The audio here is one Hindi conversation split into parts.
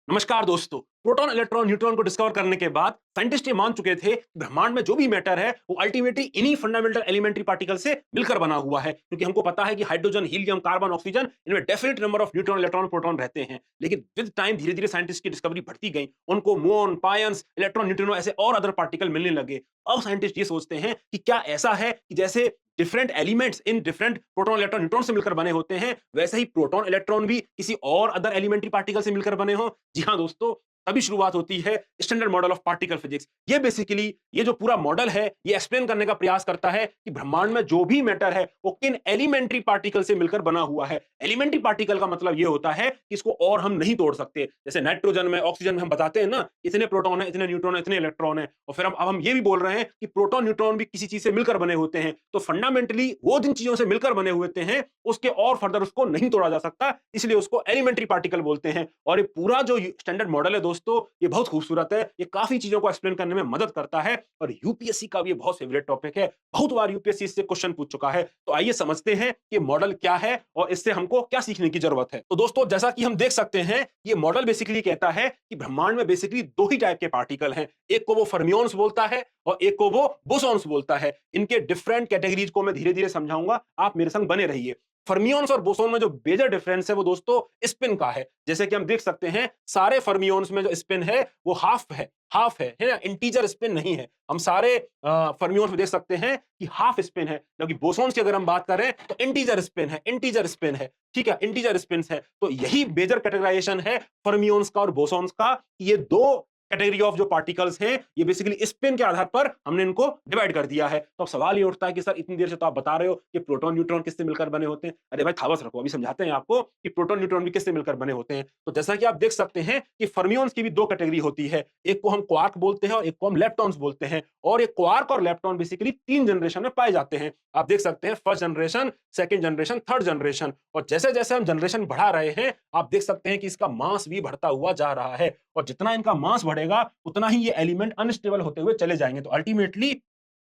नमस्कार दोस्तों। प्रोटॉन इलेक्ट्रॉन न्यूट्रॉन को डिस्कवर करने के बाद साइंटिस्ट ये मान चुके थे कि ब्रह्मांड में जो भी मैटर है वो अल्टीमेटली इन्हीं फंडामेंटल एलिमेंट्री पार्टिकल से मिलकर बना हुआ है, क्योंकि हमको पता है कि हाइड्रोजन, हीलियम, कार्बन, ऑक्सीजन, इनमें definite number of neutron, electron, proton रहते हैं। लेकिन विद टाइम धीरे धीरे साइंटिस्ट की डिस्कवरी बढ़ती गई, उनको मुऑन, पायंस, इलेक्ट्रॉन, न्यूट्रिनो ऐसे और अदर पार्टिकल मिलने लगे। अब साइंटिस्ट ये सोचते हैं कि क्या ऐसा है कि जैसे different elements in different proton, electron, neutron से मिलकर बने होते हैं, वैसे ही प्रोटॉन, इलेक्ट्रॉन भी किसी और अदर एलिमेंट्री पार्टिकल से मिलकर बने हो। जी हाँ दोस्तों, तभी शुरुआत होती है standard model of particle physics. ये बेसिकली ये जो पूरा मॉडल है ये एक्सप्लेन करने का प्रयास करता है कि ब्रह्मांड में जो भी मैटर है वो किन एलिमेंट्री पार्टिकल से मिलकर बना हुआ है। एलिमेंट्री पार्टिकल का मतलब ये होता है कि इसको और हम नहीं तोड़ सकते। जैसे नाइट्रोजन में, ऑक्सीजन में हम बताते हैं ना, इतने प्रोटॉन है, इतने न्यूट्रॉन है, इतने इलेक्ट्रॉन है, और फिर अब हम ये भी बोल रहे हैं कि प्रोटॉन, न्यूट्रॉन भी किसी चीज से मिलकर बने होते हैं। तो फंडामेंटली वो जिन चीजों से मिलकर बने हुए हैं उसके और फर्दर उसको नहीं तोड़ा जा सकता, इसलिए उसको एलिमेंट्री पार्टिकल बोलते हैं। और ये पूरा जो स्टैंडर्ड मॉडल है दोस्तों, ये बहुत खूबसूरत है। ये काफी चीजों को एक्सप्लेन करने में मदद करता है और यूपीएससी का भी ये बहुत फेवरेट टॉपिक है। बहुत बार यूपीएससी इससे क्वेश्चन पूछ चुका है। तो आइए समझते हैं कि मॉडल क्या है और इससे हमको क्या सीखने की जरूरत है। तो दोस्तों, जैसा कि हम देख सकते हैं, ये मॉडल बेसिकली कहता है कि ब्रह्मांड में बेसिकली दो ही टाइप के पार्टिकल हैं। एक को वो फर्मियोन्स बोलता है और एक को वो बोसॉन्स बोलता है। इनके डिफरेंट कैटेगरीज को मैं धीरे धीरे समझाऊंगा, आप मेरे संग बने रहिए। फर्मियोन्स और बोसॉन में जो मेजर डिफरेंस है वो दोस्तों स्पिन का है। जैसे कि हम देख सकते हैं, सारे फर्मियोन्स में जो स्पिन है वो हाफ है ना, इंटीजर स्पिन नहीं है। हम सारे फर्मियोन्स में देख सकते हैं कि हाफ स्पिन है, जबकि बोसॉन्स की अगर हम बात करें तो इंटीजर स्पिन है। ठीक है, इंटीजर स्पिन है। तो यही मेजर कैटेगराइजेशन है फर्मियोन्स का और बोसॉन्स का। ये दो कैटेगरी ऑफ जो पार्टिकल्स हैं, ये बेसिकली स्पिन के आधार पर हमने इनको डिवाइड कर दिया है। तो अब सवाल ये उठता है कि सर, इतनी देर से तो आप बता रहे हो कि प्रोटॉन, न्यूट्रॉन किससे मिलकर बने होते हैं। अरे भाई थावस रखो, अभी समझाते हैं आपको कि प्रोटॉन, न्यूट्रॉन भी किससे मिलकर बने होते हैं। तो जैसा कि आप देख सकते हैं कि फर्मियोन्स की भी दो कैटेगरी होती है। एक को हम क्वार्क बोलते हैं और एक को हम लेप्टॉन्स बोलते हैं। और ये क्वार्क और लेप्टॉन बेसिकली 3 जनरेशन में पाए जाते हैं। आप देख सकते हैं, first generation, second generation, third generation. और जैसे-जैसे हम जनरेशन बढ़ा रहे हैं, आप देख सकते हैं कि इसका मास भी बढ़ता हुआ जा रहा है। और जितना इनका मास बढ़ेगा उतना ही ये एलिमेंट अनस्टेबल होते हुए चले जाएंगे। तो अल्टीमेटली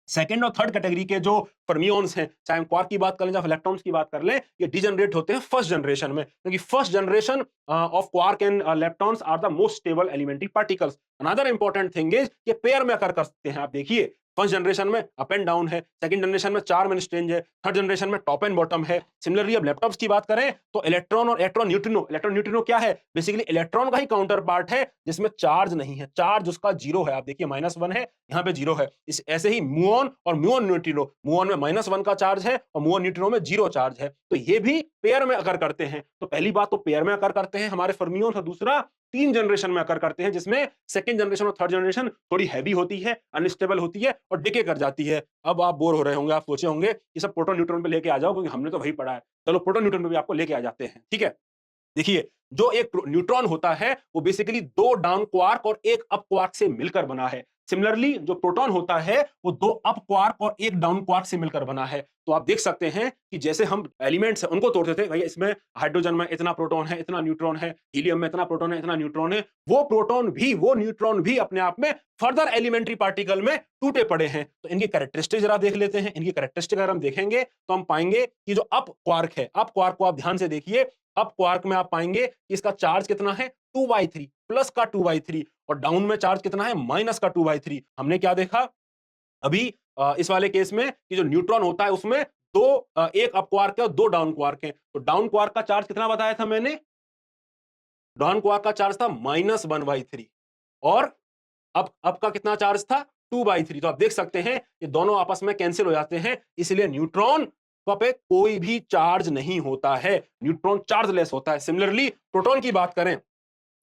सेकंड और थर्ड कैटेगरी के जो फर्मियोन्स हैं, चाहे हम क्वार्क की बात कर लें या इलेक्ट्रॉन्स की बात कर लें, ये डिजेनरेट होते हैं फर्स्ट जनरेशन में, क्योंकि first generation of quark and leptons are the most stable elementary particles. Another important thing is ये पेयर में अकर कर सकते हैं। आप देखिए, फर्स्ट जनरेशन में अप एंड डाउन है, सेकंड जनरेशन में चार में स्ट्रेंज है, थर्ड जनरेशन में टॉप एंड बॉटम है। सिमिलरली अब लैपटॉप्स की बात करें तो इलेक्ट्रॉन और इलेक्ट्रॉन न्यूट्रिनो क्या है? बेसिकली इलेक्ट्रॉन का ही काउंटर पार्ट है जिसमें चार्ज नहीं है। चार्ज उसका जीरो है। आप देखिए, -1 है, यहाँ पे जीरो है। इस ऐसे ही मुऑन और म्यूऑन न्यूट्रिनो, मुऑन में -1 का चार्ज है और मुऑन न्यूट्रिनो में जीरो चार्ज है। तो ये भी पेयर में अकर करते हैं। तो पहली बात तो पेयर में अकर करते हैं हमारे फर्मियोन्स, और दूसरा 3 जनरेशन में अकर करते हैं, जिसमें सेकंड जनरेशन और थर्ड जनरेशन थोड़ी हैवी होती है, अनस्टेबल होती है और डिके कर जाती है। अब आप बोर हो रहे होंगे, आप सोचे होंगे ये सब प्रोटॉन न्यूट्रॉन पे लेके आ जाओ, क्योंकि हमने तो वही पढ़ा है। चलो प्रोटॉन न्यूट्रॉन पे भी आपको लेके आ जाते हैं। ठीक है? देखिए, जो एक न्यूट्रॉन होता है वो बेसिकली 2 डाउन क्वार्क और 1 अप क्वार्क से मिलकर बना है। सिमिलरली जो प्रोटॉन होता है वो 2 अप क्वार्क और 1 डाउन क्वार्क से मिलकर बना है। तो आप देख सकते हैं कि जैसे हम एलिमेंट्स हैं उनको तोड़ते थे, भैया इसमें हाइड्रोजन में इतना प्रोटॉन है, इतना न्यूट्रॉन है, हीलियम में इतना प्रोटॉन है, इतना न्यूट्रॉन है। वो प्रोटॉन भी, वो न्यूट्रॉन भी अपने आप में फर्दर एलिमेंट्री पार्टिकल में टूटे पड़े हैं। तो इनकी कैरेक्टरिस्टिक जरा देख लेते हैं। इनकी कैरेक्टरिस्टिक अगर हम देखेंगे तो हम पाएंगे कि जो अप क्वार्क है, अप क्वार्क को आप ध्यान से देखिए, अप क्वार्क में आप पाएंगे कि इसका चार्ज कितना है, 2/3, प्लस का 2/3, और डाउन में चार्ज कितना है, माइनस का 2/3। हमने क्या देखा अभी इस वाले केस में कि जो न्यूट्रॉन होता है उसमें दो एक अप क्वार्क है और दो डाउन क्वार्क है। तो डाउन क्वार्क का चार्ज कितना बताया था मैंने? डाउन क्वार्क का चार्ज था -1/3, और अप का कितना चार्ज था, 2/3। तो आप देख सकते हैं ये दोनों आपस में कैंसिल हो जाते हैं, इसलिए न्यूट्रॉन पे कोई भी चार्ज नहीं होता है। न्यूट्रॉन चार्जलेस होता है। सिमिलरली प्रोटॉन की बात करें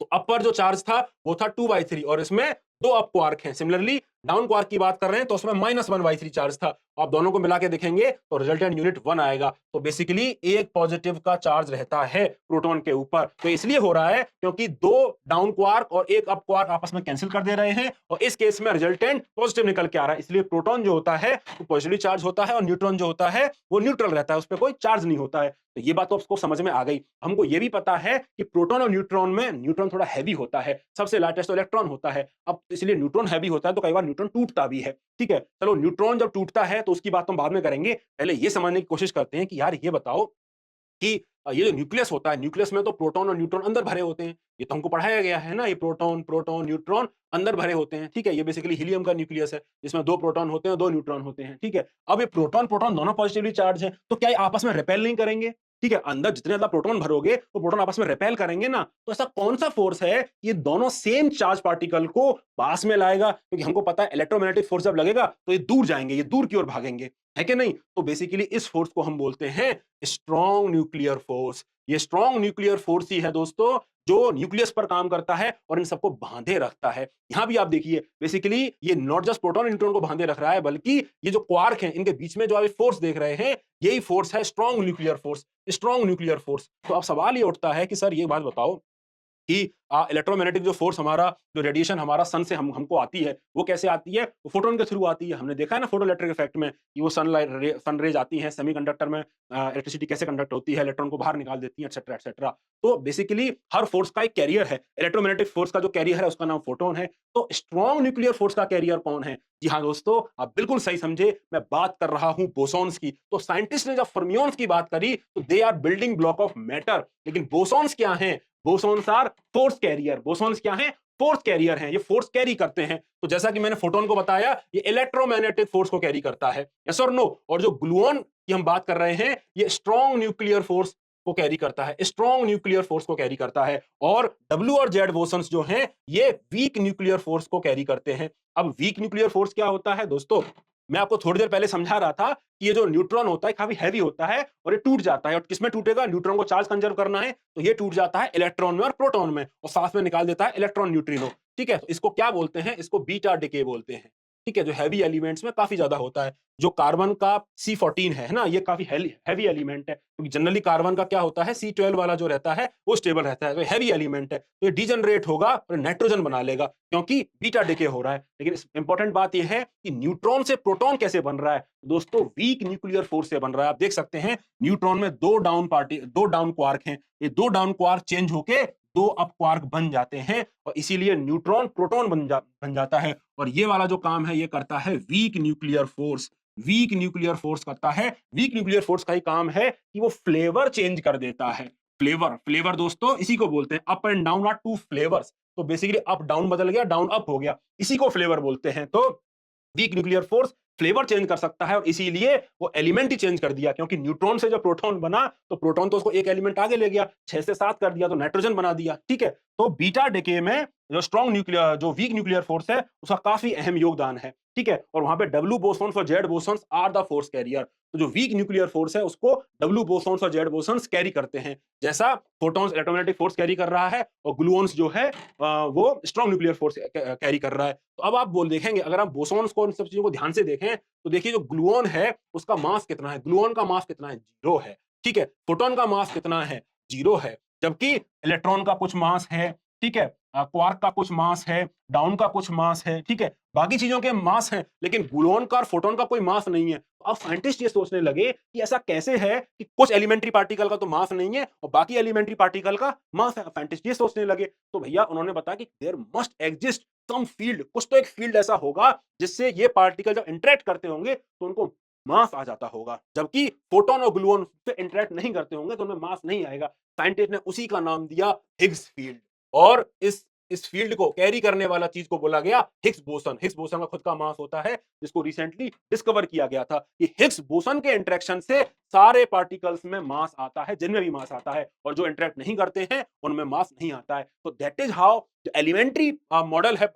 तो अपर जो चार्ज था वो था 2/3, और इसमें दो अप क्वार्क हैं। सिमिलरली डाउन क्वार्क की बात कर रहे हैं तो उसमें -1/3 चार्ज था। आप दोनों को मिला के देखेंगे तो रिजल्टेंट यूनिट 1 आएगा। तो बेसिकली एक पॉजिटिव का चार्ज रहता है प्रोटॉन के ऊपर। तो इसलिए हो रहा है क्योंकि दो डाउन क्वार्क और एक अप क्वार्क आपस में कैंसिल कर दे रहे हैं, और इस केस में रिजल्टेंट पॉजिटिव निकल के आ रहा है। इसलिए प्रोटॉन जो होता है वो पॉजिटिवली चार्ज होता है और न्यूट्रॉन जो होता है वो न्यूट्रल रहता है, उस पर कोई चार्ज नहीं होता है। तो ये बात तो आपको समझ में आ गई। हमको ये भी पता है कि प्रोटॉन और न्यूट्रॉन में न्यूट्रॉन थोड़ा हैवी होता है, सबसे लाइटेस्ट तो इलेक्ट्रॉन होता है। अब इसलिए न्यूट्रॉन हैवी होता है तो कई बार न्यूट्रॉन टूटता भी है। ठीक है, चलो न्यूट्रॉन जब टूटता है तो उसकी बात हम बाद में करेंगे। पहले ये समझने की कोशिश करते हैं कि यार ये बताओ कि ये जो न्यूक्लियस होता है, न्यूक्लियस में तो प्रोटॉन और न्यूट्रॉन अंदर भरे होते हैं। ये तो हमको पढ़ाया गया है ना, ये प्रोटॉन, प्रोटॉन, न्यूट्रॉन अंदर भरे होते हैं, ठीक है? ये बेसिकली हीलियम का न्यूक्लियस है, जिसमें 2 प्रोटॉन होते हैं, 2 न्यूट्रॉन होते हैं, ठीक है? अब ये प्रोटॉन, प्रोटॉन दोनों पॉजिटिवली चार्ज हैं, तो क्या ये आपस में रिपेल नहीं करेंगे? ठीक है? अंदर जितने ज़्यादा प्रोटॉन भरोगे, वो प्रोटॉन आपस में रिपेल करेंगे ना, तो ऐसा कौन-सा फोर्स है, ये दोनों सेम चार्ज पार्टिकल को पास में लाएगा? क्योंकि हमको पता है इलेक्ट्रोमैग्नेटिक फोर्स जब लगेगा, तो ये दूर जाएँगे, ये दूर की ओर भागेंगे, है कि नहीं? तो बेसिकली इस फोर्स को हम बोलते हैं स्ट्रॉन्ग न्यूक्लियर फोर्स। ये स्ट्रॉन्ग न्यूक्लियर फोर्स ही है दोस्तों, जो न्यूक्लियस पर काम करता है और इन सबको बांधे रखता है। यहां भी आप देखिए, बेसिकली ये नॉट जस्ट प्रोटॉन न्यूट्रॉन को बांधे रख रहा है, बल्कि ये जो क्वार्क हैं, इनके बीच में जो आप फोर्स देख रहे हैं, यही फोर्स है strong nuclear force. Strong nuclear force. तो अब सवाल ये उठता है कि सर ये बात बताओ कि इलेक्ट्रोमैग्नेटिक जो फोर्स हमारा, जो रेडिएशन हमारा सन से हमको आती है, वो कैसे आती है? वो फोटोन के थ्रू आती है। हमने देखा है ना फोटो इलेक्ट्रिक इफेक्ट में कि वो सन रेज आती हैं सेमीकंडक्टर में, इलेक्ट्रिसिटी कैसे कंडक्ट होती है, इलेक्ट्रॉन को बाहर निकाल देती है, एटसेट्रा एटसेट्रा। तो बेसिकली हर फोर्स का एक कैरियर है। इलेक्ट्रोमैग्नेटिक फोर्स का जो कैरियर है उसका नाम फोटोन है। तो स्ट्रॉन्ग न्यूक्लियर फोर्स का कैरियर कौन है? जी हाँ दोस्तों, आप बिल्कुल सही समझे, मैं बात कर रहा हूं बोसॉन्स की। तो साइंटिस्ट ने जब फर्मियोन्स की बात करी, तो they are building block of matter. लेकिन बोसॉन्स क्या हैं? Bosons are force carrier. Bosons क्या हैं? फोर्स कैरियर हैं। ये फोर्स कैरी करते हैं। तो जैसा कि मैंने फोटोन को बताया, ये इलेक्ट्रोमैग्नेटिक फोर्स को कैरी करता है, यस और नो? और जो ग्लूऑन की हम बात कर रहे हैं, ये स्ट्रॉन्ग न्यूक्लियर फोर्स को कैरी करता है, स्ट्रॉन्ग न्यूक्लियर फोर्स को कैरी करता है। और डब्ल्यू और जेड बोसॉन्स जो हैं, ये वीक न्यूक्लियर फोर्स को कैरी करते हैं। अब वीक न्यूक्लियर फोर्स क्या होता है दोस्तों? मैं आपको थोड़ी देर पहले समझा रहा था कि ये जो न्यूट्रॉन होता है काफी हैवी होता है और ये टूट जाता है। और किसमें टूटेगा? न्यूट्रॉन को चार्ज कंजर्व करना है, तो ये टूट जाता है इलेक्ट्रॉन में और प्रोटॉन में, और साथ में निकाल देता है इलेक्ट्रॉन न्यूट्रिनो। ठीक है? तो इसको क्या बोलते हैं? इसको बीटा डिके बोलते हैं। ठीक है? जो हैवी एलिमेंट्स में काफी ज्यादा होता है। जो कार्बन का C14 है ना, ये काफी हैवी एलिमेंट है, क्योंकि जनरली कार्बन का क्या होता है, C12 वाला जो रहता है वो स्टेबल रहता है, तो हैवी एलिमेंट है, तो ये डिजनरेट होगा और नाइट्रोजन बना लेगा, क्योंकि बीटा डिके हो रहा है। लेकिन इंपॉर्टेंट बात यह है कि न्यूट्रॉन से प्रोटॉन कैसे बन रहा है दोस्तों? वीक न्यूक्लियर फोर्स से बन रहा है। आप देख सकते हैं न्यूट्रॉन में दो डाउन क्वार्क हैं, ये दो डाउन क्वार्क चेंज होके दो अप क्वार्क बन जाते हैं, और इसीलिए न्यूट्रॉन प्रोटॉन बन जाता है। और ये वाला जो काम है ये करता है week nuclear force. Week nuclear force करता है, वीक न्यूक्लियर फोर्स का ही काम है कि वो फ्लेवर चेंज कर देता है। फ्लेवर, फ्लेवर दोस्तों इसी को बोलते हैं, up and down are two flavours. तो बेसिकली अप डाउन बदल गया, डाउन अप हो गया, इसी को फ्लेवर बोलते हैं। तो week nuclear force flavour change कर सकता है, और इसीलिए वो एलिमेंट ही चेंज कर दिया, क्योंकि न्यूट्रॉन से जब प्रोटॉन बना, तो प्रोटॉन तो उसको एक एलिमेंट आगे ले गया, 6 से 7 कर दिया, तो नाइट्रोजन बना दिया। ठीक है? तो बीटा डिके में जो वीक न्यूक्लियर फोर्स है, उसका काफी अहम योगदान है। ठीक है? और वहां पे डब्ल्यू बोसॉन्स और Z bosons are the force carrier. तो जो वीक न्यूक्लियर फोर्स है उसको डब्ल्यू बोसॉन्स और जेड बोसॉन्स कैरी करते हैं, जैसा प्रोटॉन्स इलेक्ट्रोमैग्नेटिक फोर्स कैरी कर रहा है, और ग्लूऑन्स जो है वो स्ट्रॉन्ग न्यूक्लियर फोर्स कैरी कर रहा है। तो अब आप देखेंगे, अगर आप बोसॉन्स को इन सब चीजों को ध्यान से देखें, तो देखिए जो ग्लूऑन है उसका मास कितना है? ग्लूऑन का मास कितना है? 0 है। ठीक है? प्रोटॉन का मास कितना है? 0 है। जबकि इलेक्ट्रॉन का कुछ मास है, ठीक है? क्वार्क का कुछ मास है, डाउन का कुछ मास है, ठीक है? बाकी चीजों के मास हैं, लेकिन ग्लूऑन का और फोटॉन का कोई मास नहीं है। तो अब साइंटिस्ट ये सोचने लगे कि ऐसा कैसे है कि कुछ एलिमेंट्री पार्टिकल का तो मास नहीं है और बाकी एलिमेंट्री पार्टिकल का मास है। साइंटिस्ट ये सोचने लगे, तो भैया उन्होंने बताया कि there must exist some field, कुछ तो एक फील्ड ऐसा होगा जिससे ये पार्टिकल जब इंटरेक्ट करते होंगे तो उनको मास आ जाता होगा, जबकि फोटॉन और ग्लूऑन से इंटरेक्ट नहीं करते होंगे तो उनमें मास नहीं आएगा। साइंटिस्ट ने उसी का नाम दिया हिग्स फील्ड, और इस फील्ड को कैरी करने वाला चीज को बोला गया हिग्स बोसन। हिग्स बोसन का खुद का मास होता है, जिसको रिसेंटली डिस्कवर किया गया था कि हिग्स बोसन के इंटरेक्शन से सारे पार्टिकल्स में मास आता है, जिनमें भी मास आता है, और जो इंटरेक्ट नहीं करते हैं उनमें मास नहीं आता है। तो दैट इज हाउ जो एलिमेंट्री मॉडल है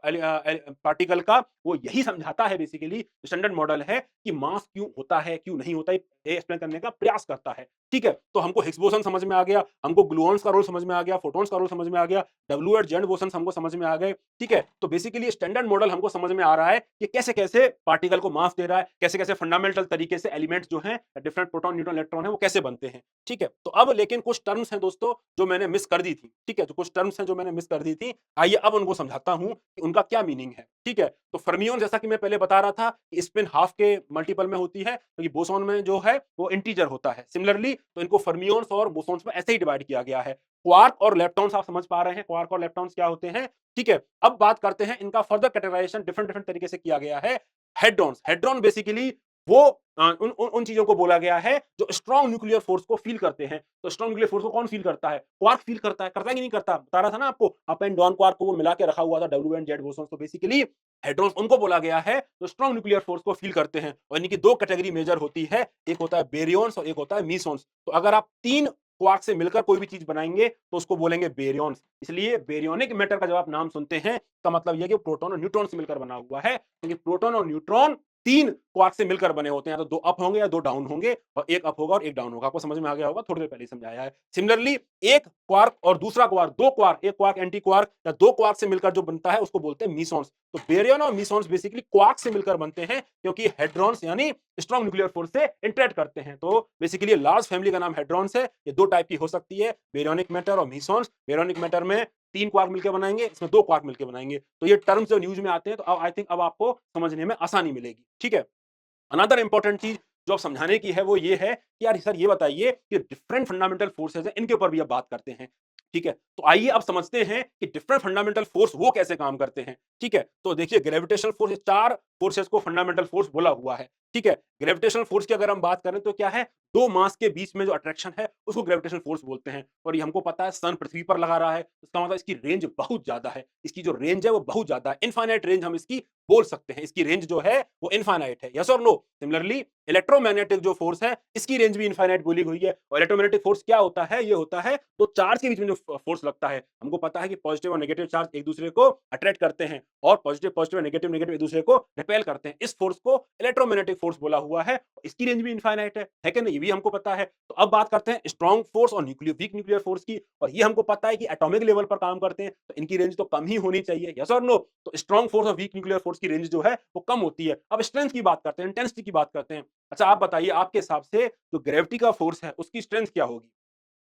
पार्टिकल का, वो यही समझाता है, बेसिकली स्टैंडर्ड मॉडल है कि मास क्यों होता है, क्यों नहीं होता है, ये एक्सप्लेन करने का प्रयास करता है। ठीक है? तो हमको हिग्स बोसन समझ में आ गया, हमको ग्लूऑन्स का रोल समझ में आ गया, फोटॉन्स का रोल समझ में आ गया, डब्ल्यू और जेड बोसन हमको समझ में आ गए। ठीक है? तो बेसिकली स्टैंडर्ड मॉडल हमको समझ में आ रहा है कि कैसे-कैसे पार्टिकल को मास दे रहा है, कैसे-कैसे फंडामेंटल तरीके से एलिमेंट्स जो हैं, डिफरेंट प्रोटॉन, न्यूट्रॉन, इलेक्ट्रॉन है, वो कैसे बनते हैं। ठीक है? तो अब लेकिन कुछ टर्म्स हैं दोस्तों जो मैंने मिस कर दी थी। ठीक है? तो कुछ टर्म्स हैं जो मैंने मिस कर दी थी, आइए अब उनको समझाता हूं कि उनका क्या मीनिंग है। ठीक है? तो फर्मियोन, जैसा कि मैं पहले बता रहा था, कि स्पिन हाफ के मल्टीपल में होती है, क्योंकि बोसॉन में जो है वो इंटीजर होता है। सिमिलरली तो इनको फर्मियोन्स और बोसॉन्स में ऐसे ही डिवाइड किया गया है। क्वार्क और लेप्टॉन्स आप समझ पा रहे हैं, क्वार्क और लेप्टॉन्स क्या होते हैं। ठीक है? अब बात करते हैं इनका फर्दर कैटेगराइजेशन डिफरेंट डिफरेंट तरीके से किया गया है। हेड्रॉन्स, हेड्रॉन बेसिकली वो उन उन उन चीज़ों को बोला गया है जो स्ट्रॉन्ग न्यूक्लियर फोर्स को फ़ील करते हैं। तो स्ट्रॉन्ग न्यूक्लियर फोर्स को कौन फ़ील करता है? क्वार्क फ़ील करता है कि नहीं करता? बता रहा था ना आपको, अप एंड डाउन क्वार्क को वो मिला के रखा हुआ था, डब्ल्यू एंड जेड बोसॉन्स। तो बेसिकली हेड्रॉन्स उनको बोला गया है जो स्ट्रॉन्ग न्यूक्लियर फोर्स को फ़ील करते हैं, और इनकी 2 कैटेगरी मेजर होती है, एक होता है बेरियॉन्स और एक होता है मीसॉन्स। तो अगर आप 3 क्वार्क से मिलकर कोई भी चीज़ बनाएँगे तो उसको बोलेंगे बेरियॉन्स। इसलिए बेरियोनिक मैटर का जब आप नाम सुनते हैं, तो मतलब ये है कि प्रोटॉन और न्यूट्रॉन से मिलकर बना हुआ है, क्योंकि प्रोटॉन और न्यूट्रॉन 3 क्वार्क से मिलकर बने होते हैं, या तो 2 अप होंगे या 2 डाउन होंगे, और 1 अप होगा और 1 डाउन होगा। आपको समझ में आ गया होगा, थोड़ी देर पहले ही समझाया है। सिमिलरली एक क्वार्क और दूसरा quark, 2 quark, 1 quark anti quark या 2 क्वार्क से मिलकर जो बनता है उसको बोलते हैं मीसॉन्स। तो बेरियन और मीसॉन्स बेसिकली क्वार्क से मिलकर बनते हैं, क्योंकि हेड्रॉन्स यानी स्ट्रॉन्ग न्यूक्लियर फोर्स से इंटरैक्ट करते हैं। तो बेसिकली लार्ज फैमिली का नाम हेड्रॉन्स है। ये 2 टाइप की हो सकती है, बेरियोनिक मैटर और मीसॉन्स। बेरियोनिक मैटर में 3 क्वार्क मिलकर बनाएँगे, इसमें 2 क्वार्क मिलकर बनाएँगे। तो ये टर्म्स जो न्यूज़ में आते हैं, तो अब आई थिंक अब आपको समझने में आसानी मिलेगी। ठीक है? अनदर इंपॉर्टेंट चीज़ जो अब समझाने की है वो ये है कि यार सर ये बताइए कि डिफरेंट फंडामेंटल फोर्सेस हैं, इनके ऊपर भी अब बात करते हैं। ठीक है? तो आइए अब समझते हैं कि डिफरेंट फंडामेंटल फोर्स वो कैसे काम करते हैं। ठीक है? तो देखिए ग्रेविटेशनल फोर्स, 4 फोर्सेस को फंडामेंटल फोर्स बोला हुआ है। ठीक है? ग्रेविटेशनल फोर्स की अगर हम बात करें तो क्या है? 2 मास के बीच में जो अट्रैक्शन है उसको ग्रेविटेशनल फोर्स बोलते हैं, और ये हमको पता है सन पृथ्वी पर लगा रहा है, इसका मतलब इसकी रेंज बहुत ज़्यादा है। इसकी जो रेंज है वो बहुत ज़्यादा है। इनफाइनाइट रेंज हम इसकी बोल सकते हैं। इसकी रेंज जो है वो इनफाइनाइट है। यस और नो? सिमिलरली इलेक्ट्रोमैग्नेटिक जो फोर्स है, इसकी रेंज भी इनफाइनाइट बोली हुई है। और इलेक्ट्रोमैग्नेटिक फोर्स क्या होता है? ये होता है तो चार्ज के बीच में जो फोर्स लगता है। हमको पता है कि पॉजिटिव और नेगेटिव चार्ज एक दूसरे को अट्रैक्ट करते हैं, और पॉजिटिव पॉजिटिव और नेगेटिव नेगेटिव एक दूसरे को रिपेल करते हैं। इस फोर्स को इलेक्ट्रोमैग्नेटिक फोर्स बोला हुआ है। इसकी रेंज भी इनफाइनाइट है कि नहीं? ये भी हमको पता है। तो अब बात करते हैं स्ट्रॉन्ग फोर्स और वीक न्यूक्लियर फोर्स की, और ये हमको पता है कि एटॉमिक लेवल पर काम करते हैं, तो इनकी रेंज तो कम ही होनी चाहिए। यस और नो? तो स्ट्रॉन्ग फोर्स और वीक न्यूक्लियर फोर्स की रेंज जो है वो कम होती है। अब स्ट्रेंथ की बात करते हैं, इंटेंसिटी की बात करते हैं। अच्छा आप बताइए, आपके हिसाब से जो ग्रेविटी का फोर्स है उसकी स्ट्रेंथ क्या होगी?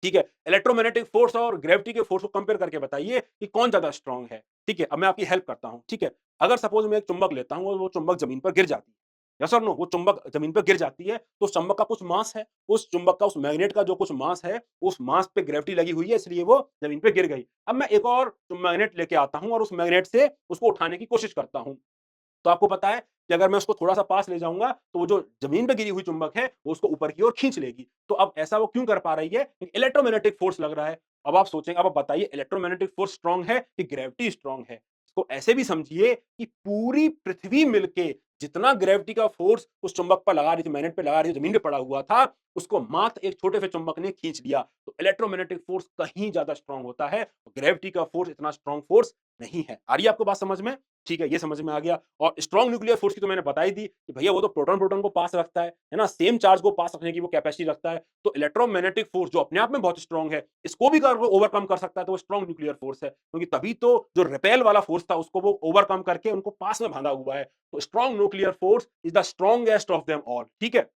ठीक है? इलेक्ट्रोमैग्नेटिक फोर्स और ग्रेविटी के फोर्स को कंपेयर करके बताइए कि कौन ज़्यादा स्ट्रॉन्ग है। ठीक है? अब मैं आपकी हेल्प करता हूँ। ठीक है? अगर सपोज़ मैं एक चुंबक लेता हूँ और वो चुंबक ज़मीन पर गिर जाती है। यस और नो? वो चुंबक ज़मीन पे गिर जाती है, तो उस चुंबक का कुछ मास है, उस चुंबक का, उस मैग्नेट का जो कुछ मास है, उस मास पे ग्रेविटी लगी हुई है, इसलिए वो ज़मीन पे गिर गई। अब मैं एक और मैग्नेट लेके आता हूँ और उस मैग्नेट से उसको उठाने की कोशिश करता हूँ। तो आपको पता है कि अगर मैं उसको थोड़ा-सा पास ले जाऊँगा, तो वो जो ज़मीन पे गिरी हुई चुंबक है, वो उसको ऊपर की ओर खींच लेगी। तो अब ऐसा वो क्यों कर पा रही है? क्योंकि इलेक्ट्रोमैग्नेटिक फोर्स लग रहा है। अब आप सोचेंगे, अब आप बताइए इलेक्ट्रोमैग्नेटिक फोर्स स्ट्रॉन्ग है कि ग्रेविटी स्ट्रॉन्ग है? इसको ऐसे भी समझिए कि पूरी पृथ्वी मिलके जितना ग्रेविटी का फोर्स उस चुंबक पर लगा रही थी, मैग्नेट पे लगा रही थी, ज़मीन पे पड़ा हुआ था, उसको मात्र एक छोटे से चुंबक ने खींच लिया। तो इलेक्ट्रोमैग्नेटिक फोर्स कहीं ज़्यादा स्ट्रॉन्ग होता है, ग्रेविटी का फोर्स इतना स्ट्रॉन्ग फोर्स नहीं है। आ रही है आपको बात समझ में? ठीक है, ये समझ में आ गया। और स्ट्रॉन्ग न्यूक्लियर फोर्स की तो मैंने बता ही दी कि भैया वो तो प्रोटॉन-प्रोटॉन को पास रखता है ना? सेम चार्ज को पास रखने की वो कैपेसिटी रखता है। तो इलेक्ट्रोमैग्नेटिक फोर्स जो अपने आप में बहुत स्ट्रॉन्ग है, इसको भी अगर वो ओवरकम कर सकता है, तो वो स्ट्रॉन्ग न्यूक्लियर फोर्स है। क्योंकि तभी तो जो रिपेल वाला फोर्स था उसको वो ओवरकम करके उनको पास में बाँधा हुआ है। तो strong nuclear force is the strongest of them all. ठीक है?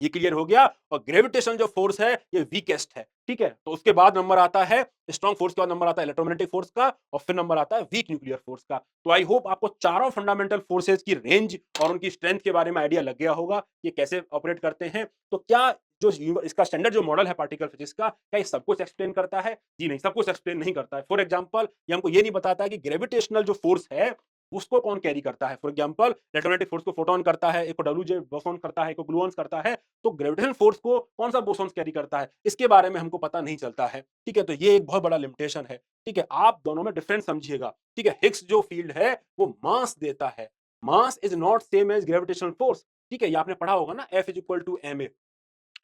ये क्लियर हो गया। और ग्रेविटेशन जो फोर्स है ये वीकेस्ट है। ठीक है? तो उसके बाद नंबर आता है स्ट्रॉन्ग फोर्स के बाद नंबर आता है इलेक्ट्रोमैग्नेटिक फोर्स का, और फिर नंबर आता है वीक न्यूक्लियर फोर्स का। तो आई होप आपको चारों फंडामेंटल फोर्सेस की रेंज और उनकी स्ट्रेंथ के बारे में आइडिया लग गया होगा, ये कैसे ऑपरेट करते हैं। तो क्या जो इसका स्टैंडर्ड जो मॉडल है पार्टिकल फिजिक्स का, क्या ये सब कुछ एक्सप्लेन करता है? जी नहीं, सब कुछ एक्सप्लेन नहीं करता है। फॉर एग्जांपल ये हमको ये नहीं बताता है कि ग्रेविटेशनल जो फोर्स है उसको कौन कैरी करता है। फॉर एग्जांपल इलेक्ट्रोमैग्नेटिक फोर्स को फोटोन करता है, एक को डब्ल्यू जे बोसॉन करता है, एक को ग्लूऑन्स करता है। तो ग्रेविटेशनल फोर्स को कौन सा बोसॉन्स कैरी करता है, इसके बारे में हमको पता नहीं चलता है। ठीक है? तो ये एक बहुत बड़ा लिमिटेशन है। ठीक है? आप दोनों में डिफरेंस समझिएगा। ठीक है? हिग्स जो फील्ड है वो मास देता है। Mass is not same as gravitational force. ठीक है? ये आपने पढ़ा होगा ना, F is equal to ma।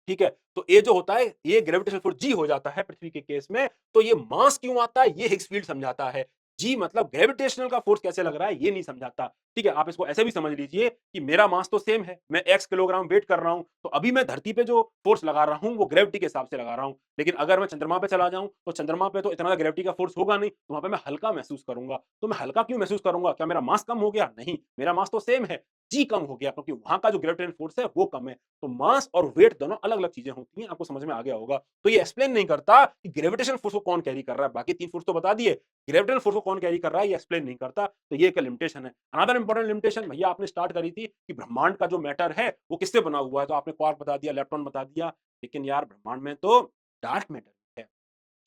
ठीक है? तो ये जो होता है ये ग्रेविटेशनल फोर्स G हो जाता है पृथ्वी के केस में। तो ये मास क्यों आता है ये हिग्स फील्ड समझाता है। G मतलब ग्रेविटेशनल का फोर्स कैसे लग रहा है ये नहीं समझाता। ठीक है? आप इसको ऐसे भी समझ लीजिए कि मेरा मास तो सेम है, मैं x किलोग्राम वेट कर रहा हूँ, तो अभी मैं धरती पे जो फोर्स लगा रहा हूँ वो ग्रेविटी के हिसाब से लगा रहा हूँ। लेकिन अगर मैं चंद्रमा पे चला जाऊँ तो चंद्रमा पे तो इतना ग्रेविटी का फोर्स होगा नहीं, तो वहाँ पे मैं हल्का महसूस करूँगा। तो मैं हल्का क्यों महसूस करूँगा? क्या मेरा मास कम हो गया? नहीं, मेरा मास तो सेम है, G कम हो गया क्योंकि वहाँ का जो ग्रेविटेशनल फोर्स है वो कम है। तो मास और वेट दोनों अलग-अलग चीज़ें होती हैं, आपको समझ में आ गया होगा। तो ये एक्सप्लेन नहीं करता कि ग्रेविटेशनल फोर्स को कौन कैरी कर रहा है, बाकी 3 फोर्स तो बता दिए, ग्रेविटेशनल फोर्स को कौन कैरी कर रहा है ये एक्सप्लेन नहीं करता, तो ये एक लिमिटेशन है। अनदर इंपॉर्टेंट लिमिटेशन भैया आपने स्टार्ट करी थी कि ब्रह्मांड का जो मैटर है वो किससे बना हुआ है, तो आपने क्वार्क बता दिया, इलेक्ट्रॉन बता दिया, लेकिन यार ब्रह्मांड में तो डार्क मैटर है।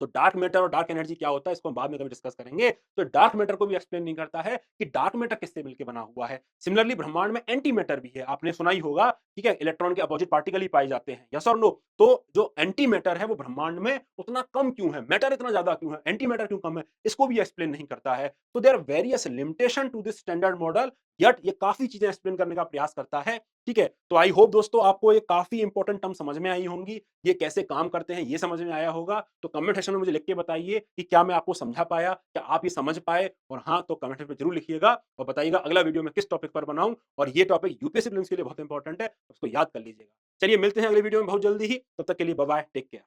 तो डार्क मैटर और डार्क एनर्जी क्या होता है इसको हम बाद में कभी डिस्कस करेंगे। तो डार्क मैटर को भी एक्सप्लेन नहीं करता है कि डार्क मैटर किससे मिलकर बना हुआ है। सिमिलरली ब्रह्मांड में एंटी मैटर भी है, आपने सुना ही होगा, ठीक है, इलेक्ट्रॉन के अपोजिट पार्टिकल ही पाए जाते हैं, यस और नो। तो जो एंटी मैटर है वो ब्रह्मांड में उतना कम क्यों है, मैटर इतना ज्यादा क्यों है, एंटी मैटर क्यों कम है, इसको भी एक्सप्लेन नहीं करता है। तो there are various limitation to this standard model, yet ये काफी चीजें एक्सप्लेन करने का प्रयास करता है। ठीक है, तो आई होप दोस्तों आपको ये काफी इंपॉर्टेंट टर्म समझ में आई होंगी, ये कैसे काम करते हैं ये समझ में आया होगा। तो कमेंट सेक्शन में मुझे लिख के बताइए कि क्या मैं आपको समझा पाया, क्या आप ये समझ पाए, और हाँ तो कमेंट सेक्शन में जरूर लिखिएगा और बताइएगा अगला वीडियो मैं किस टॉपिक पर बनाऊं। और ये टॉपिक यूपीएससी प्रीलिम्स के लिए बहुत इंपॉर्टेंट है, उसको याद कर लीजिएगा। चलिए मिलते हैं अगले वीडियो में बहुत जल्दी ही, तब तक के लिए बाय बाय, टेक केयर।